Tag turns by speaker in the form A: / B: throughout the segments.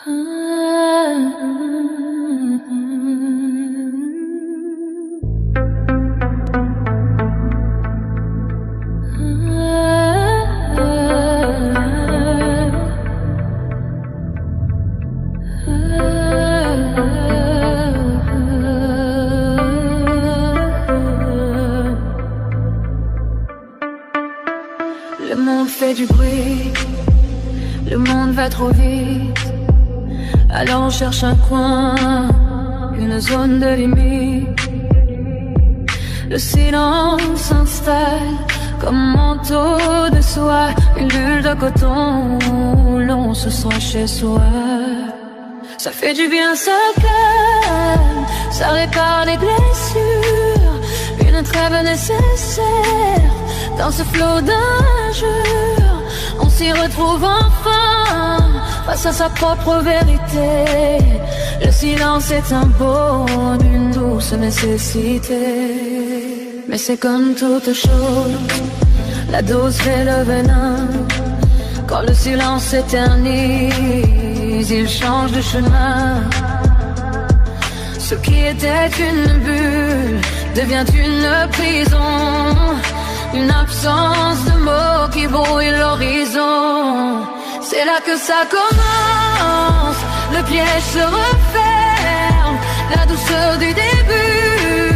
A: Le monde fait du bruit, le monde va trop vite. Alors on cherche un coin, une zone de limite. Le silence s'installe comme un manteau de soie, une bulle de coton où l'on se sent chez soi. Ça fait du bien, ça calme, ça répare les blessures, une trêve nécessaire dans ce flot d'injures. On s'y retrouve enfin face à sa propre vérité. Le silence est un beau d'une douce nécessité. Mais c'est comme toute chose, la dose fait le venin. Quand le silence s'éternise, il change de chemin. Ce qui était une bulle devient une prison, une absence de mots qui brouille l'horizon. C'est là que ça commence, le piège se referme. La douceur du début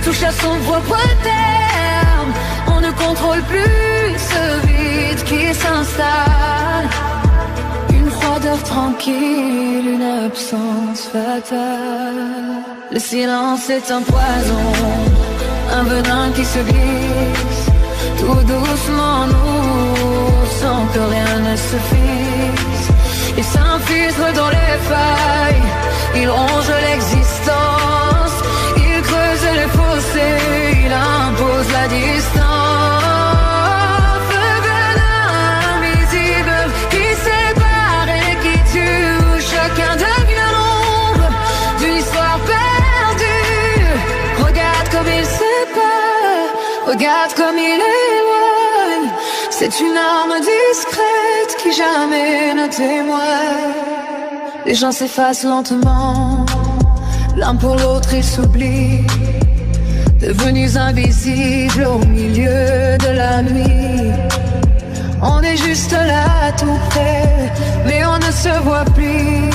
A: touche à son propre terme. On ne contrôle plus ce vide qui s'installe. Une froideur tranquille, une absence fatale. Le silence est un poison, un venin qui se glisse tout doucement nous, sans que rien ne se fixe. Il s'infiltre dans les failles, il ronge l'existence, il creuse les fossés, il impose la distance. Le venin invisible qui sépare et qui tue, chacun devient l'ombre d'une histoire perdue. Regarde comme il sépare, regarde comme il éloigne. C'est une arme discrète qui jamais ne témoigne. Les gens s'effacent lentement, l'un pour l'autre ils s'oublient, devenus invisibles au milieu de la nuit. On est juste là tout près, mais on ne se voit plus,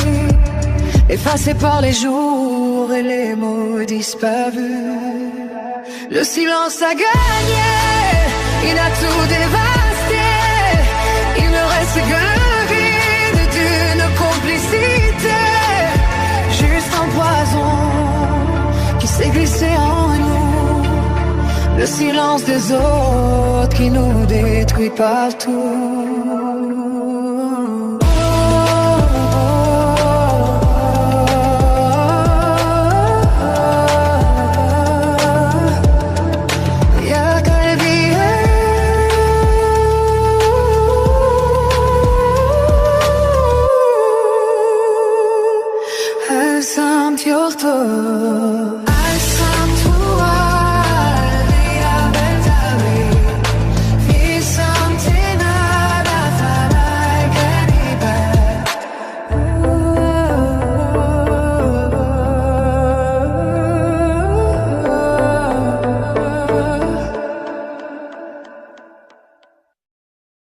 A: effacés par les jours et les mots disparus. Le silence a gagné, il a tout dévasté. Il ne reste que le vide d'une complicité, juste un poison qui s'est glissé en nous. Le silence des autres qui nous détruit partout. Samt yoktur